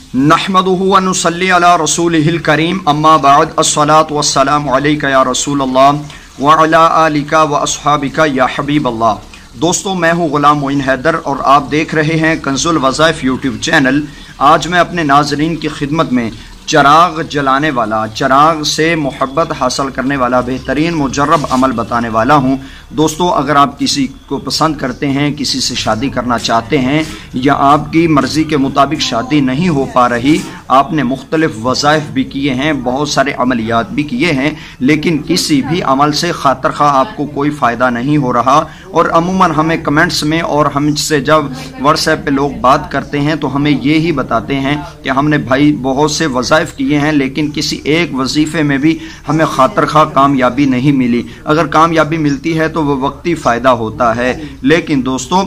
नहमदुहु व नुसल्ली अला रसूलिहिल करीम अम्मा बाद अस्सलातु वस्सलामु अलैका या रसूल अल्लाह व अला आलिका व अस्हाबिका या हबीब अल्लाह। दोस्तों, मैं हूँ ग़ुलाम मोइन हैदर और आप देख रहे हैं कंजुल वज़ाइफ यूट्यूब चैनल। आज मैं अपने नाजरीन की खिदमत में चिराग जलाने वाला, चिराग से मोहब्बत हासिल करने वाला बेहतरीन मुजर्रब अमल बताने वाला हूँ। दोस्तों, अगर आप किसी को पसंद करते हैं, किसी से शादी करना चाहते हैं या आपकी मर्ज़ी के मुताबिक शादी नहीं हो पा रही, आपने मुख्तलिफ वज़ाइफ भी किए हैं, बहुत सारे अमलियात भी किए हैं, लेकिन किसी भी अमल से खातर खा आपको कोई फ़ायदा नहीं हो रहा। और अमूमन हमें कमेंट्स में और हमसे जब व्हाट्सएप पे लोग बात करते हैं तो हमें ये ही बताते हैं कि हमने भाई बहुत से वज़ाइफ किए हैं, लेकिन किसी एक वजीफ़े में भी हमें खातर खा कामयाबी नहीं मिली। अगर कामयाबी मिलती है तो वह वक्ती फ़ायदा होता है। लेकिन दोस्तों,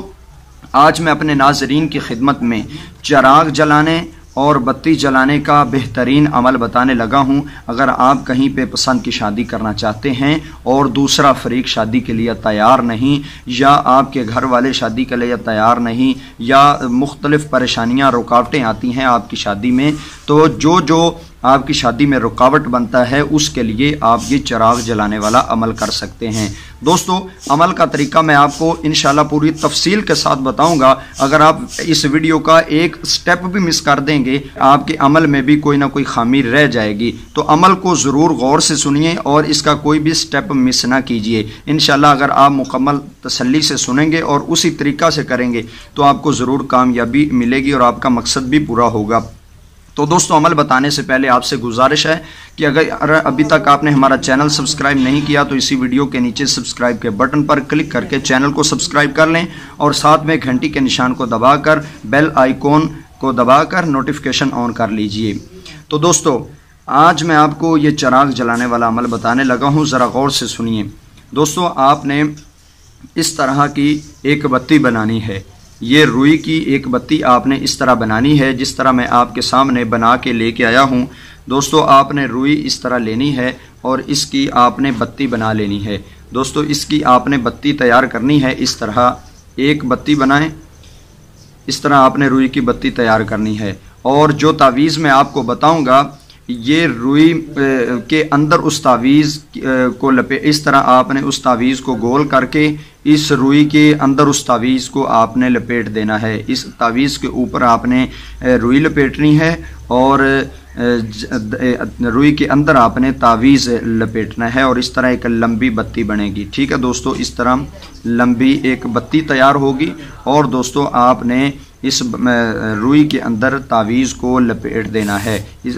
आज मैं अपने नाजरीन की खिदमत में चिराग जलाने और बत्ती जलाने का बेहतरीन अमल बताने लगा हूं। अगर आप कहीं पे पसंद की शादी करना चाहते हैं और दूसरा फरीक शादी के लिए तैयार नहीं, या आपके घर वाले शादी के लिए तैयार नहीं, या मुख्तलिफ परेशानियां रुकावटें आती हैं आपकी शादी में, तो जो आपकी शादी में रुकावट बनता है उसके लिए आप ये चिराग जलाने वाला अमल कर सकते हैं। दोस्तों, अमल का तरीका मैं आपको इंशाल्लाह पूरी तफसील के साथ बताऊंगा। अगर आप इस वीडियो का एक स्टेप भी मिस कर देंगे, आपके अमल में भी कोई ना कोई खामी रह जाएगी। तो अमल को ज़रूर गौर से सुनिए और इसका कोई भी स्टेप मिस ना कीजिए। इंशाल्लाह अगर आप मुकम्मल तसल्ली से सुनेंगे और उसी तरीका से करेंगे तो आपको ज़रूर कामयाबी मिलेगी और आपका मकसद भी पूरा होगा। तो दोस्तों, अमल बताने से पहले आपसे गुजारिश है कि अगर अभी तक आपने हमारा चैनल सब्सक्राइब नहीं किया तो इसी वीडियो के नीचे सब्सक्राइब के बटन पर क्लिक करके चैनल को सब्सक्राइब कर लें और साथ में घंटी के निशान को दबाकर बेल आइकॉन को दबाकर नोटिफिकेशन ऑन कर लीजिए। तो दोस्तों, आज मैं आपको ये चिराग जलाने वाला अमल बताने लगा हूँ, ज़रा गौर से सुनिए। दोस्तों, आपने इस तरह की एक बत्ती बनानी है। ये रुई की एक बत्ती आपने इस तरह बनानी है जिस तरह मैं आपके सामने बना के लेके आया हूँ। दोस्तों, आपने रुई इस तरह लेनी है और इसकी आपने बत्ती बना लेनी है। दोस्तों, इसकी आपने बत्ती तैयार करनी है। इस तरह एक बत्ती बनाएं, इस तरह आपने रुई की बत्ती तैयार करनी है। और जो तावीज़ मैं आपको बताऊंगा, ये रुई के अंदर उस तावीज़ को इस तरह आपने उस तावीज़ को गोल करके इस रुई के अंदर उस तावीज़ को आपने लपेट देना है। इस तावीज़ के ऊपर आपने रुई लपेटनी है और रुई के अंदर आपने तावीज़ लपेटना है और इस तरह एक लंबी बत्ती बनेगी। ठीक है दोस्तों, इस तरह लंबी एक बत्ती तैयार होगी और दोस्तों आपने इस रुई के अंदर तावीज़ को लपेट देना है। इस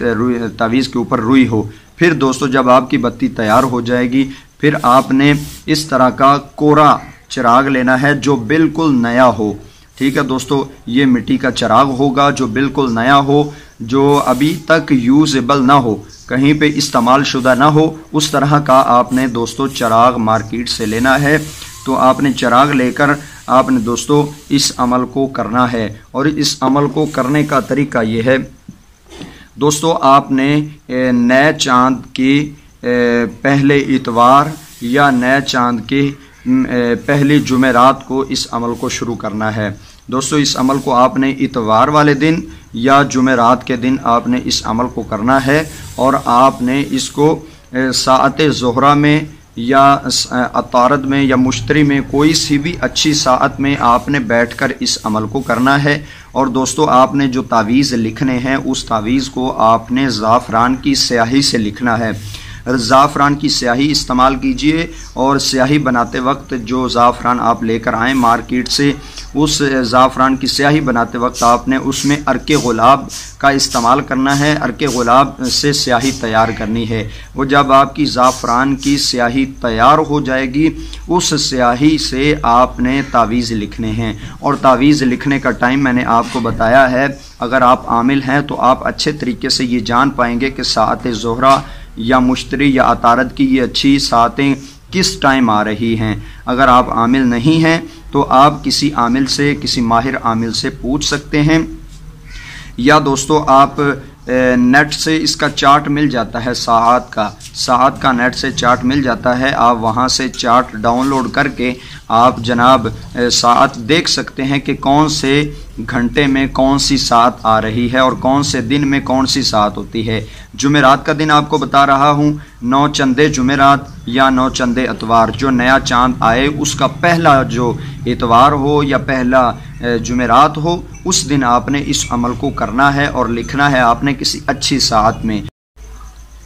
तावीज़ के ऊपर रुई हो। फिर दोस्तों, जब आपकी बत्ती तैयार हो जाएगी, फिर आपने इस तरह का कोरा चिराग लेना है जो बिल्कुल नया हो। ठीक है दोस्तों, ये मिट्टी का चिराग होगा जो बिल्कुल नया हो, जो अभी तक यूजेबल ना हो, कहीं पे इस्तेमाल शुदा ना हो, उस तरह का आपने दोस्तों चिराग मार्केट से लेना है। तो आपने चिराग लेकर आपने दोस्तों इस अमल को करना है। और इस अमल को करने का तरीका ये है दोस्तों, आपने नए चांद के पहले इतवार या नए चांद के पहली जुमेरात को इस अमल को शुरू करना है। दोस्तों, इस अमल को आपने इतवार वाले दिन या जुमेरात के दिन आपने इस अमल को करना है और आपने इसको साअते ज़ोहरा में या अतारद में या मुश्तरी में कोई सी भी अच्छी साअत में आपने बैठकर इस अमल को करना है। और दोस्तों, आपने जो तावीज़ लिखने हैं उस तावीज़ को आपने ज़ाफ़रान की स्याही से लिखना है। ज़ाफ़रान की स्याही इस्तेमाल कीजिए और स्याही बनाते वक्त जो ज़ाफ़रान आप लेकर आएँ मार्केट से, उस ज़ाफ़रान की स्याही बनाते वक्त आपने उसमें अर्के गुलाब का इस्तेमाल करना है। अर्के गुलाब से स्याही तैयार करनी है। वो जब आपकी ज़ाफ़रान की स्याही तैयार हो जाएगी, उस स्याही से आपने तावीज़ लिखने हैं। और तावीज़ लिखने का टाइम मैंने आपको बताया है। अगर आप आमिल हैं तो आप अच्छे तरीके से ये जान पाएंगे कि साअत ज़ोहरा या मुश्तरी या अतारद की ये अच्छी सातें किस टाइम आ रही हैं। अगर आप आमिल नहीं हैं तो आप किसी आमिल से, किसी माहिर आमिल से पूछ सकते हैं, या दोस्तों आप नेट से इसका चार्ट मिल जाता है, साआत का नेट से चार्ट मिल जाता है। आप वहां से चार्ट डाउनलोड करके आप जनाब साआत देख सकते हैं कि कौन से घंटे में कौन सी सात आ रही है और कौन से दिन में कौन सी सात होती है। जुमेरात का दिन आपको बता रहा हूँ, 9 चंदे जुमेरात या 9 चंदे इतवार, जो नया चांद आए उसका पहला जो इतवार हो या पहला जुमेरात हो, उस दिन आपने इस अमल को करना है और लिखना है आपने किसी अच्छी सात में।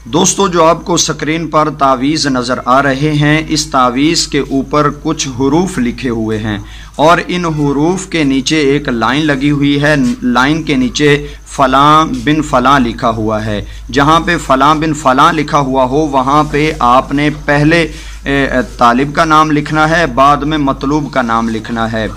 दोस्तों, जो आपको स्क्रीन पर तावीज़ नज़र आ रहे हैं, इस तावीज़ के ऊपर कुछ हुरूफ लिखे हुए हैं और इन हुरूफ के नीचे एक लाइन लगी हुई है। लाइन के नीचे फ़लाँ बिन फ़लाँ लिखा हुआ है। जहाँ पे फ़लाँ बिन फ़लाँ लिखा हुआ हो वहाँ पे आपने पहले तालिब का नाम लिखना है, बाद में मतलूब का नाम लिखना है।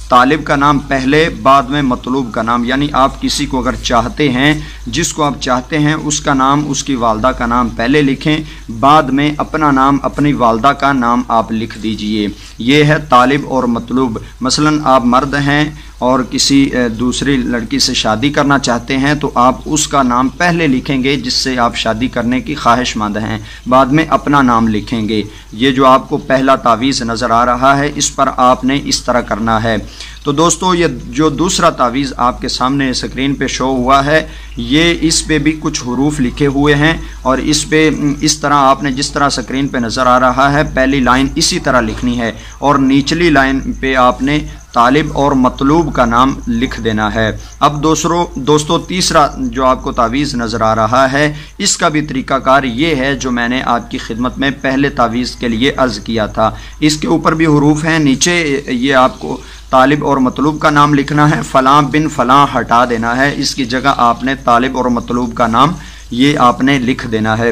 तालिब का नाम पहले, बाद में मतलूब का नाम। यानी आप किसी को अगर चाहते हैं, जिसको आप चाहते हैं उसका नाम, उसकी वालदा का नाम पहले लिखें, बाद में अपना नाम, अपनी वालदा का नाम आप लिख दीजिए। ये है तालिब और मतलूब। मसलन आप मर्द हैं और किसी दूसरी लड़की से शादी करना चाहते हैं तो आप उसका नाम पहले लिखेंगे जिससे आप शादी करने की ख्वाहिशमंद हैं, बाद में अपना नाम लिखेंगे। ये जो आपको पहला तावीज़ नज़र आ रहा है, इस पर आपने इस तरह करना है। तो दोस्तों, ये जो दूसरा तावीज़ आपके सामने स्क्रीन पे शो हुआ है, ये इस पे भी कुछ हुरूफ लिखे हुए हैं और इस पे इस तरह आपने जिस तरह स्क्रीन पे नज़र आ रहा है, पहली लाइन इसी तरह लिखनी है और निचली लाइन पे आपने तालिब और मतलूब का नाम लिख देना है। अब दोस्तों तीसरा जो आपको तावीज़ नज़र आ रहा है, इसका भी तरीक़ाकार ये है जो मैंने आपकी खिदमत में पहले तावीज़ के लिए अर्ज़ किया था। इसके ऊपर भी हुरूफ हैं, नीचे ये आपको तालिब और मतलूब का नाम लिखना है, फ़लाँ बिन फ़लाँ हटा देना है, इसकी जगह आपने तालिब और मतलूब का नाम ये आपने लिख देना है।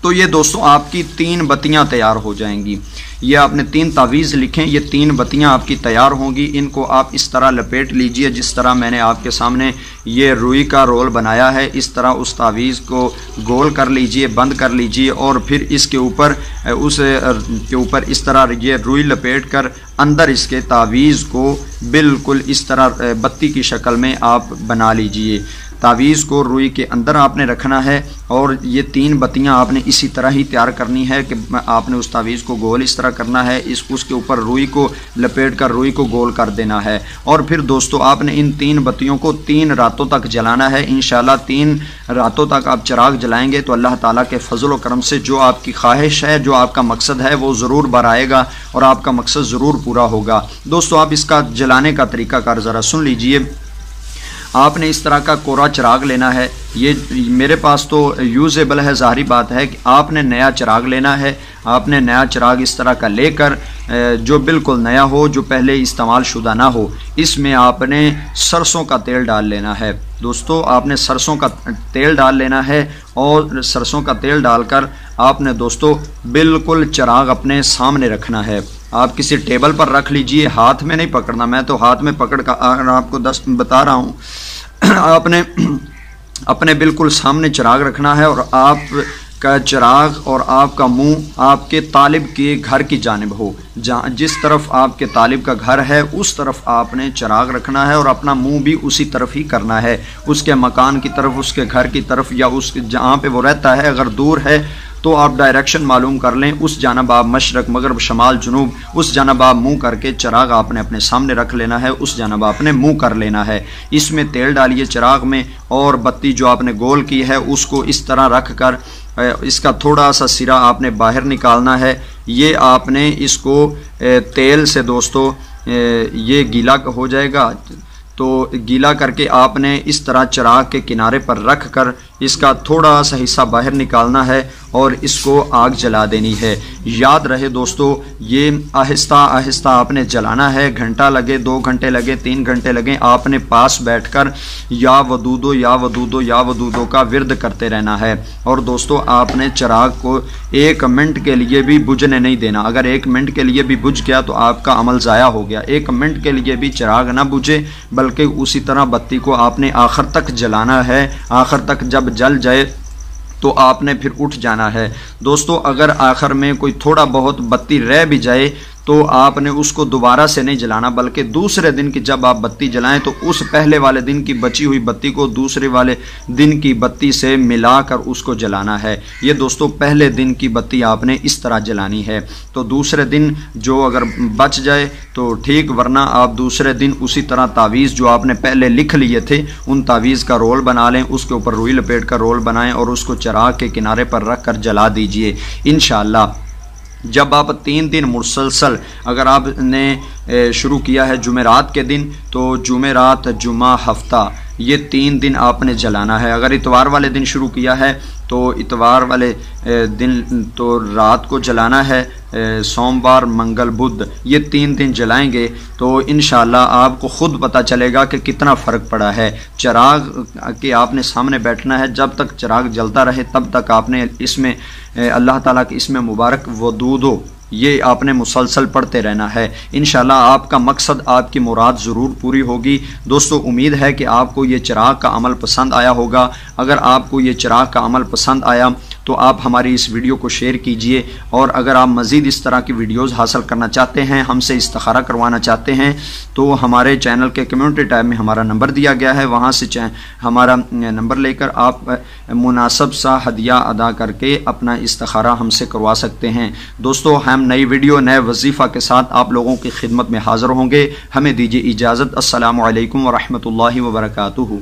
तो ये दोस्तों आपकी 3 बत्तियाँ तैयार हो जाएंगी। ये आपने 3 तावीज़ लिखें, ये 3 बत्तियाँ आपकी तैयार होंगी। इनको आप इस तरह लपेट लीजिए जिस तरह मैंने आपके सामने ये रुई का रोल बनाया है, इस तरह उस तावीज़ को गोल कर लीजिए, बंद कर लीजिए और फिर इसके ऊपर के ऊपर इस तरह ये रुई लपेट कर अंदर इसके तावीज़ को बिल्कुल इस तरह बत्ती की शक्ल में आप बना लीजिए। तावीज़ को रुई के अंदर आपने रखना है और ये 3 बत्तियां आपने इसी तरह ही तैयार करनी है कि आपने उस तावीज़ को गोल इस तरह करना है, उसके ऊपर रुई को लपेट कर रुई को गोल कर देना है और फिर दोस्तों आपने इन 3 बत्तियों को 3 रातों तक जलाना है। इंशाल्लाह 3 रातों तक आप चिराग जलाएंगे तो अल्लाह ताला के फजल व करम से जो आपकी ख्वाहिश है, जो आपका मकसद है, वो ज़रूर बराएगा और आपका मकसद ज़रूर पूरा होगा। दोस्तों, आप इसका जलाने का तरीक़ाकार ज़रा सुन लीजिए। आपने इस तरह का कोरा चिराग लेना है। ये मेरे पास तो यूजेबल है, ज़ाहिरी बात है कि आपने नया चिराग लेना है। आपने नया चिराग इस तरह का लेकर जो बिल्कुल नया हो, जो पहले इस्तेमाल शुदा ना हो, इसमें आपने सरसों का तेल डाल लेना है। दोस्तों, आपने सरसों का तेल डाल लेना है और सरसों का तेल डालकर आपने दोस्तों बिल्कुल चिराग अपने सामने रखना है। आप किसी टेबल पर रख लीजिए, हाथ में नहीं पकड़ना। मैं तो हाथ में पकड़ कर आपको बता रहा हूँ। आपने अपने बिल्कुल सामने चिराग रखना है और आपका चिराग और आपका मुंह आपके तालिब के घर की जानिब हो। जहाँ जिस तरफ आपके तालिब का घर है उस तरफ आपने चिराग रखना है और अपना मुंह भी उसी तरफ ही करना है, उसके मकान की तरफ, उसके घर की तरफ या उस जहाँ पे वो रहता है। अगर दूर है तो आप डायरेक्शन मालूम कर लें, उस जानब आप मशरक, मगरब, शमाल, जुनूब, उस जानब आप मुँह करके चिराग आपने अपने सामने रख लेना है, उस जानब आपने मुँह कर लेना है। इसमें तेल डालिए चिराग में और बत्ती जो आपने गोल की है उसको इस तरह रख कर इसका थोड़ा सा सिरा आपने बाहर निकालना है। ये आपने इसको तेल से दोस्तों ये गीला हो जाएगा, तो गीला करके आपने इस तरह चिराग के किनारे पर रख कर इसका थोड़ा सा हिस्सा बाहर निकालना है और इसको आग जला देनी है। याद रहे दोस्तों, ये आहिस्ता आहिस्ता आपने जलाना है। घंटा लगे, 2 घंटे लगे, 3 घंटे लगे, आपने पास बैठकर या वदूदो या वदूदो या वदूदो का विर्द करते रहना है। और दोस्तों, आपने चिराग को 1 मिनट के लिए भी बुझने नहीं देना। अगर 1 मिनट के लिए भी बुझ गया तो आपका अमल ज़ाया हो गया। 1 मिनट के लिए भी चिराग ना बुझे, बल्कि उसी तरह बत्ती को आपने आखिर तक जलाना है। आखिर तक जब जल जाए तो आपने फिर उठ जाना है। दोस्तों, अगर आखिर में कोई थोड़ा बहुत बत्ती रह भी जाए तो आपने उसको दोबारा से नहीं जलाना, बल्कि दूसरे दिन की जब आप बत्ती जलाएं तो उस पहले वाले दिन की बची हुई बत्ती को दूसरे वाले दिन की बत्ती से मिलाकर उसको जलाना है। ये दोस्तों पहले दिन की बत्ती आपने इस तरह जलानी है। तो दूसरे दिन जो अगर बच जाए तो ठीक, वरना आप दूसरे दिन उसी तरह तावीज़ जो आपने पहले लिख लिए थे उन तावीज़ का रोल बना लें, उसके ऊपर रुई लपेट कर रोल बनाएं और उसको चिराग के किनारे पर रख कर जला दीजिए। इंशाअल्लाह जब आप 3 दिन मुसलसल, अगर आपने शुरू किया है जुमेरात के दिन तो जुमेरात, जुमा, हफ्ता, ये 3 दिन आपने जलाना है। अगर इतवार वाले दिन शुरू किया है तो इतवार वाले दिन तो रात को जलाना है। सोमवार, मंगल, बुध, ये 3 दिन जलाएंगे तो इंशाअल्लाह आपको खुद पता चलेगा कि कितना फ़र्क पड़ा है। चिराग के आपने सामने बैठना है, जब तक चिराग जलता रहे तब तक आपने इसमें अल्लाह ताला के इसमें मुबारक वदूदो ये आपने मुसलसल पढ़ते रहना है। इंशाअल्लाह आपका मकसद, आपकी मुराद ज़रूर पूरी होगी। दोस्तों उम्मीद है कि आपको ये चिराग का अमल पसंद आया होगा। अगर आपको ये चिराग का अमल पसंद आया तो आप हमारी इस वीडियो को शेयर कीजिए, और अगर आप मज़ीद इस तरह की वीडियोज़ हासिल करना चाहते हैं, हमसे इस्तिखारा करवाना चाहते हैं, तो हमारे चैनल के कम्युनिटी टैब में हमारा नंबर दिया गया है, वहाँ से हमारा नंबर लेकर आप मुनासिब सा हदिया अदा करके अपना इस्तिखारा हमसे करवा सकते हैं। दोस्तों हम नई वीडियो, नए वजीफ़ा के साथ आप लोगों की खिदमत में हाज़िर होंगे। हमें दीजिए इजाज़त। अस्सलामु अलैकुम व रहमतुल्लाहि व बरकातुहू।